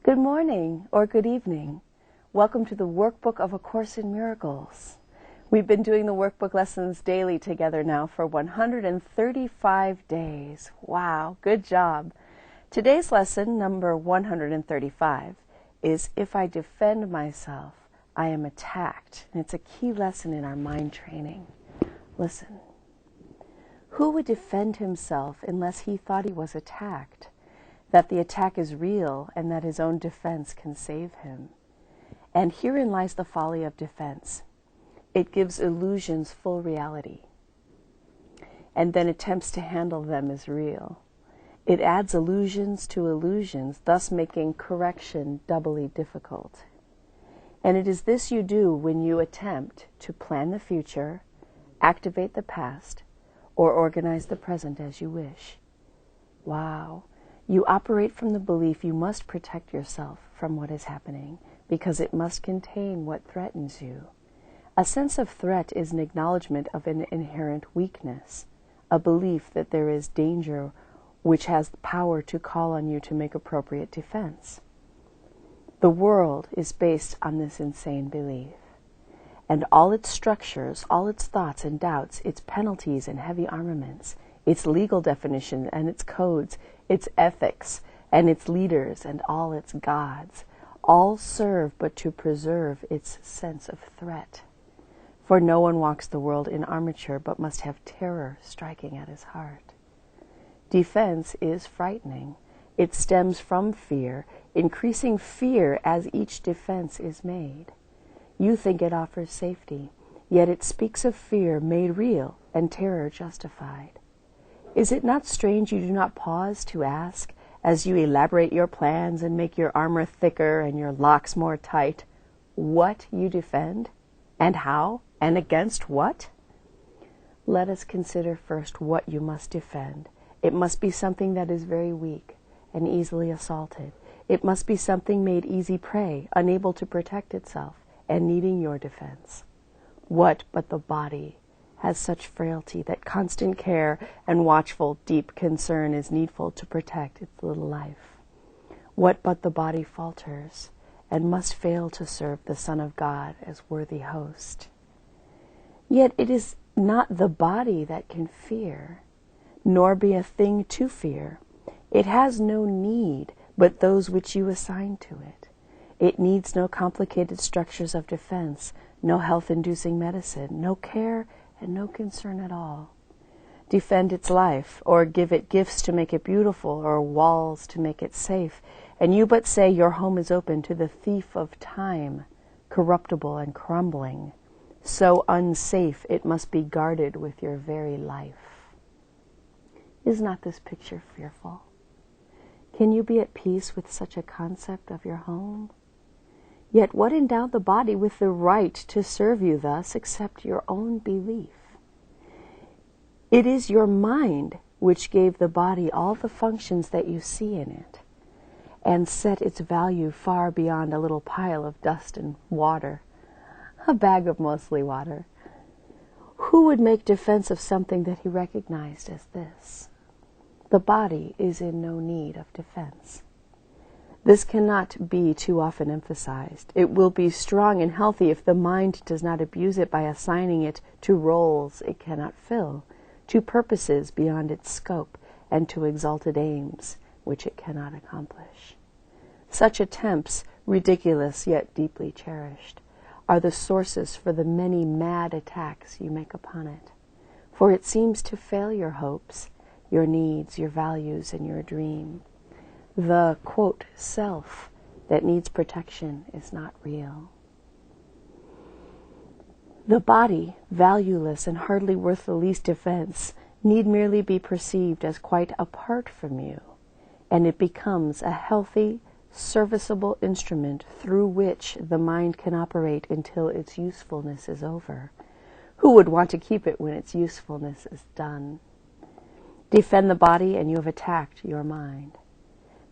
Good morning or good evening. Welcome to the Workbook of A Course in Miracles. We've been doing the workbook lessons daily together now for 135 days. Wow, good job. Today's lesson, number 135, is If I Defend Myself, I Am Attacked. And it's a key lesson in our mind training. Listen. Who would defend himself unless he thought he was attacked? That the attack is real and that his own defense can save him. And herein lies the folly of defense. It gives illusions full reality and then attempts to handle them as real. It adds illusions to illusions, thus making correction doubly difficult. And it is this you do when you attempt to plan the future, activate the past, or organize the present as you wish. Wow. You operate from the belief you must protect yourself from what is happening because it must contain what threatens you. A sense of threat is an acknowledgement of an inherent weakness, a belief that there is danger which has the power to call on you to make appropriate defense. The world is based on this insane belief, and all its structures, all its thoughts and doubts, its penalties and heavy armaments, its legal definition and its codes, its ethics and its leaders and all its gods, all serve but to preserve its sense of threat. For no one walks the world in armature but must have terror striking at his heart. Defense is frightening. It stems from fear, increasing fear as each defense is made. You think it offers safety, yet it speaks of fear made real and terror justified. Is it not strange you do not pause to ask, as you elaborate your plans and make your armor thicker and your locks more tight, what you defend, and how, and against what? Let us consider first what you must defend. It must be something that is very weak and easily assaulted. It must be something made easy prey, unable to protect itself, and needing your defense. What but the body has such frailty that constant care and watchful, deep concern is needful to protect its little life? What but the body falters and must fail to serve the Son of God as worthy host? Yet it is not the body that can fear, nor be a thing to fear. It has no need but those which you assign to it. It needs no complicated structures of defense, no health-inducing medicine, no care and no concern at all. Defend its life, or give it gifts to make it beautiful, or walls to make it safe, and you but say your home is open to the thief of time, corruptible and crumbling. So unsafe it must be guarded with your very life. Is not this picture fearful? Can you be at peace with such a concept of your home? Yet what endowed the body with the right to serve you thus except your own belief? It is your mind which gave the body all the functions that you see in it and set its value far beyond a little pile of dust and water, a bag of mostly water. Who would make defense of something that he recognized as this? The body is in no need of defense. This cannot be too often emphasized. It will be strong and healthy if the mind does not abuse it by assigning it to roles it cannot fill, to purposes beyond its scope, and to exalted aims which it cannot accomplish. Such attempts, ridiculous yet deeply cherished, are the sources for the many mad attacks you make upon it. For it seems to fail your hopes, your needs, your values, and your dream. The, quote, self that needs protection is not real. The body, valueless and hardly worth the least defense, need merely be perceived as quite apart from you, and it becomes a healthy, serviceable instrument through which the mind can operate until its usefulness is over. Who would want to keep it when its usefulness is done? Defend the body and you have attacked your mind.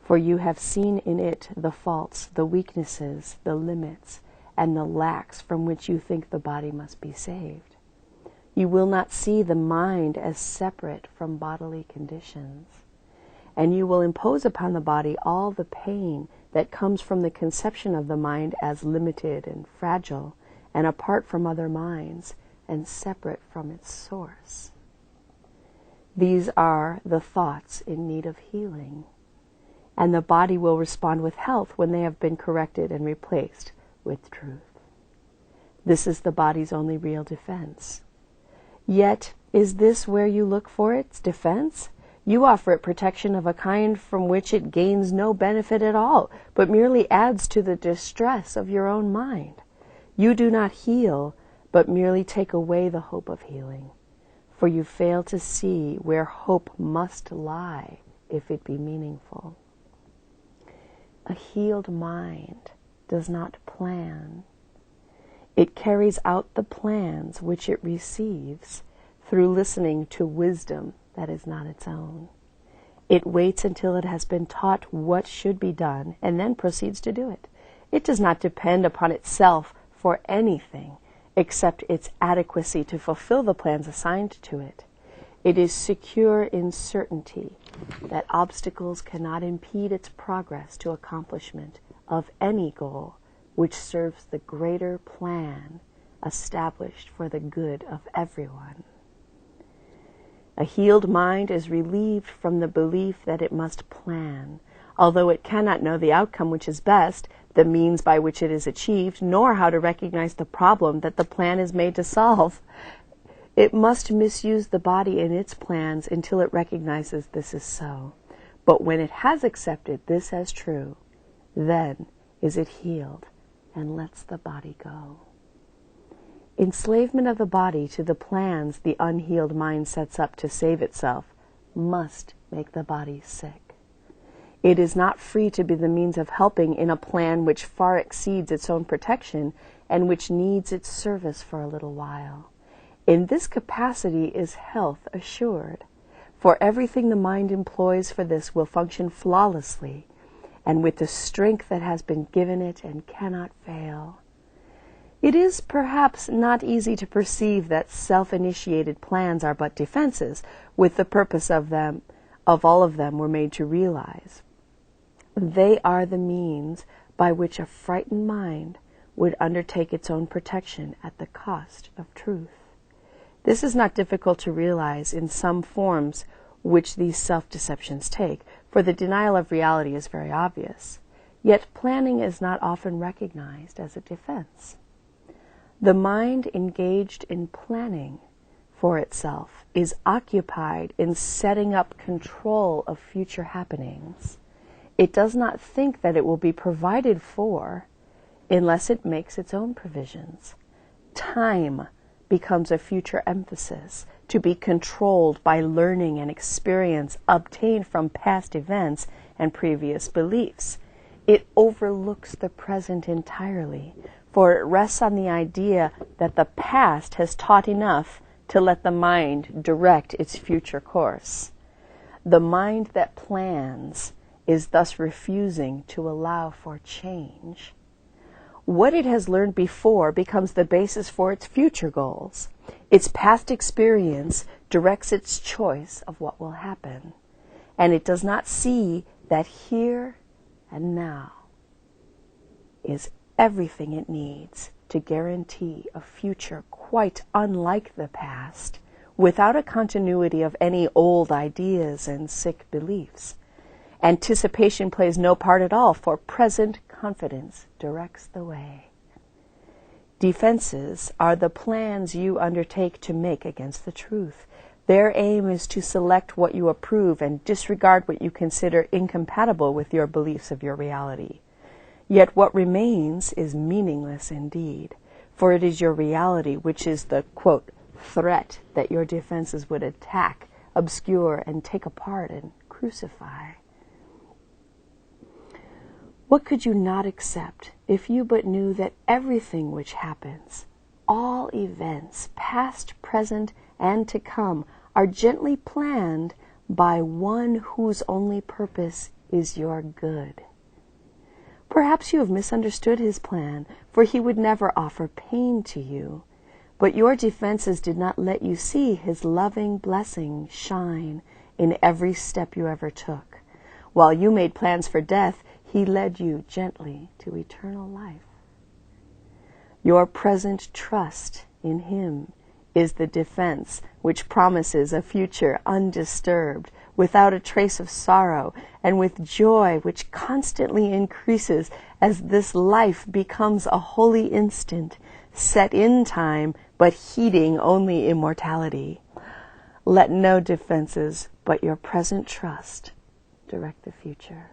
For you have seen in it the faults, the weaknesses, the limits, and the lacks from which you think the body must be saved. You will not see the mind as separate from bodily conditions, and you will impose upon the body all the pain that comes from the conception of the mind as limited and fragile and apart from other minds and separate from its source. These are the thoughts in need of healing, and the body will respond with health when they have been corrected and replaced with truth. This is the body's only real defense. Yet, is this where you look for its defense? You offer it protection of a kind from which it gains no benefit at all, but merely adds to the distress of your own mind. You do not heal, but merely take away the hope of healing, for you fail to see where hope must lie if it be meaningful. A healed mind does not plan. It carries out the plans which it receives through listening to wisdom that is not its own. It waits until it has been taught what should be done and then proceeds to do it. It does not depend upon itself for anything except its adequacy to fulfill the plans assigned to it. It is secure in certainty that obstacles cannot impede its progress to accomplishment of any goal which serves the greater plan established for the good of everyone. A healed mind is relieved from the belief that it must plan, although it cannot know the outcome which is best, the means by which it is achieved, nor how to recognize the problem that the plan is made to solve. It must misuse the body in its plans until it recognizes this is so. But when it has accepted this as true, then is it healed and lets the body go. Enslavement of the body to the plans the unhealed mind sets up to save itself must make the body sick. It is not free to be the means of helping in a plan which far exceeds its own protection and which needs its service for a little while. In this capacity is health assured, for everything the mind employs for this will function flawlessly and with the strength that has been given it and cannot fail. It is perhaps not easy to perceive that self-initiated plans are but defenses, with the purpose of all of them were made to realize. They are the means by which a frightened mind would undertake its own protection at the cost of truth. This is not difficult to realize in some forms which these self-deceptions take, for the denial of reality is very obvious. Yet planning is not often recognized as a defense. The mind engaged in planning for itself is occupied in setting up control of future happenings. It does not think that it will be provided for unless it makes its own provisions. Time becomes a future emphasis to be controlled by learning and experience obtained from past events and previous beliefs. It overlooks the present entirely, for it rests on the idea that the past has taught enough to let the mind direct its future course. The mind that plans is thus refusing to allow for change. What it has learned before becomes the basis for its future goals. Its past experience directs its choice of what will happen, and it does not see that here and now is everything it needs to guarantee a future quite unlike the past, without a continuity of any old ideas and sick beliefs. Anticipation plays no part at all, for present confidence directs the way. Defenses are the plans you undertake to make against the truth. Their aim is to select what you approve and disregard what you consider incompatible with your beliefs of your reality. Yet what remains is meaningless indeed, for it is your reality which is the, quote, threat that your defenses would attack, obscure, and take apart and crucify. What could you not accept if you but knew that everything which happens, all events, past, present, and to come, are gently planned by one whose only purpose is your good? Perhaps you have misunderstood his plan, for he would never offer pain to you. But your defenses did not let you see his loving blessing shine in every step you ever took. While you made plans for death, He led you gently to eternal life. Your present trust in Him is the defense which promises a future undisturbed, without a trace of sorrow, and with joy which constantly increases as this life becomes a holy instant, set in time, but heeding only immortality. Let no defenses but your present trust direct the future,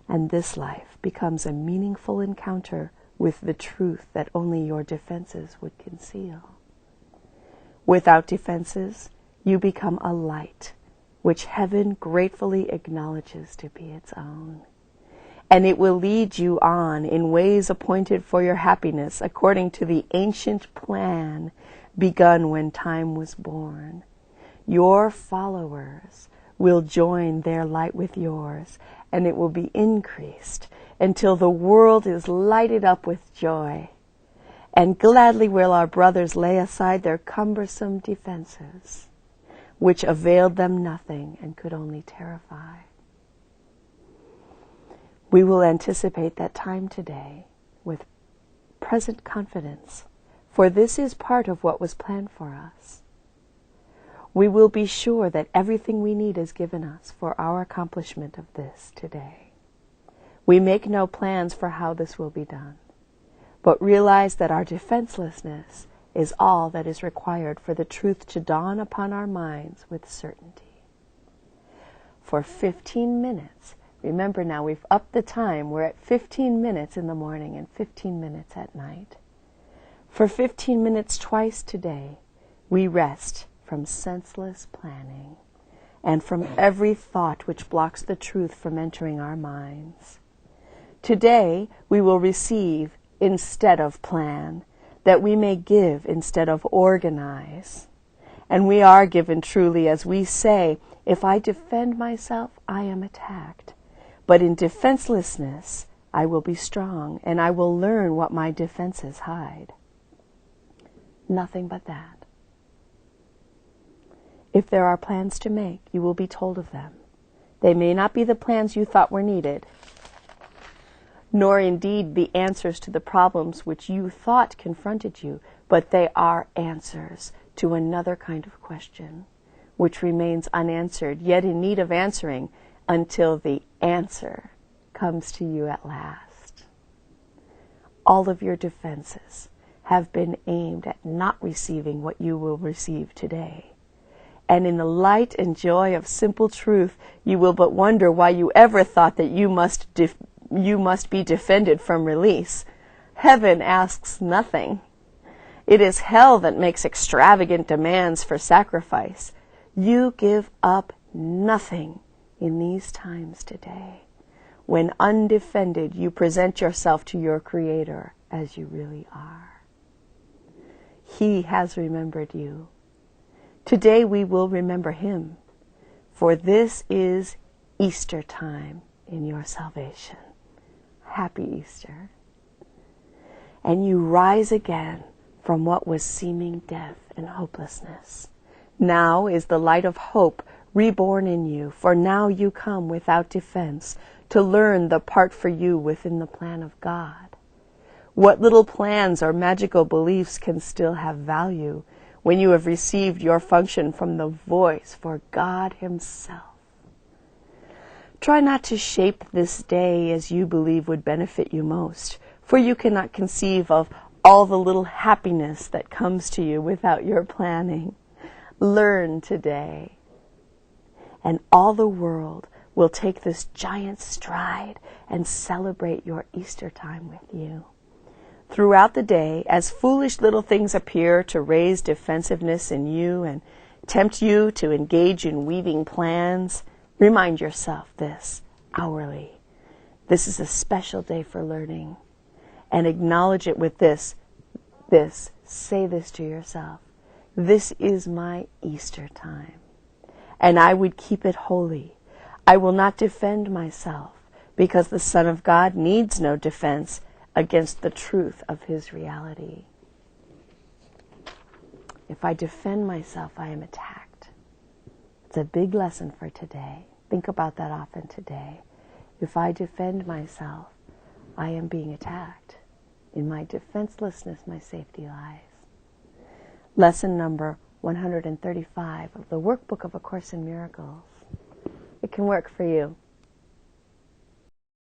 and this life becomes a meaningful encounter with the truth that only your defenses would conceal. Without defenses, you become a light which heaven gratefully acknowledges to be its own. And it will lead you on in ways appointed for your happiness according to the ancient plan begun when time was born. Your followers will join their light with yours, and it will be increased until the world is lighted up with joy. And gladly will our brothers lay aside their cumbersome defenses, which availed them nothing and could only terrify. We will anticipate that time today with present confidence, for this is part of what was planned for us. We will be sure that everything we need is given us for our accomplishment of this today. We make no plans for how this will be done, but realize that our defenselessness is all that is required for the truth to dawn upon our minds with certainty. For 15 minutes, remember now we've upped the time, we're at 15 minutes in the morning and 15 minutes at night. For 15 minutes twice today, we rest from senseless planning and from every thought which blocks the truth from entering our minds. Today, we will receive instead of plan, that we may give instead of organize. And we are given truly, as we say, if I defend myself, I am attacked. But in defenselessness, I will be strong, and I will learn what my defenses hide. Nothing but that. If there are plans to make, you will be told of them. They may not be the plans you thought were needed, nor indeed the answers to the problems which you thought confronted you, but they are answers to another kind of question, which remains unanswered, yet in need of answering until the answer comes to you at last. All of your defenses have been aimed at not receiving what you will receive today. And in the light and joy of simple truth, you will but wonder why you ever thought that you must be defended from release. Heaven asks nothing. It is hell that makes extravagant demands for sacrifice. You give up nothing in these times today. When undefended, you present yourself to your Creator as you really are. He has remembered you. Today we will remember Him, for this is Easter time in your salvation. Happy Easter. And you rise again from what was seeming death and hopelessness. Now is the light of hope reborn in you, for now you come without defense to learn the part for you within the plan of God. What little plans or magical beliefs can still have value when you have received your function from the voice for God Himself? Try not to shape this day as you believe would benefit you most, for you cannot conceive of all the little happiness that comes to you without your planning. Learn today, and all the world will take this giant stride and celebrate your Easter time with you. Throughout the day, as foolish little things appear to raise defensiveness in you and tempt you to engage in weaving plans, remind yourself this hourly. This is a special day for learning. And acknowledge it with this. Say this to yourself. This is my Easter time, and I would keep it holy. I will not defend myself, because the Son of God needs no defense against the truth of His reality. If I defend myself, I am attacked. It's a big lesson for today. Think about that often today. If I defend myself, I am being attacked. In my defenselessness, my safety lies. Lesson number 135 of the Workbook of A Course in Miracles. It can work for you.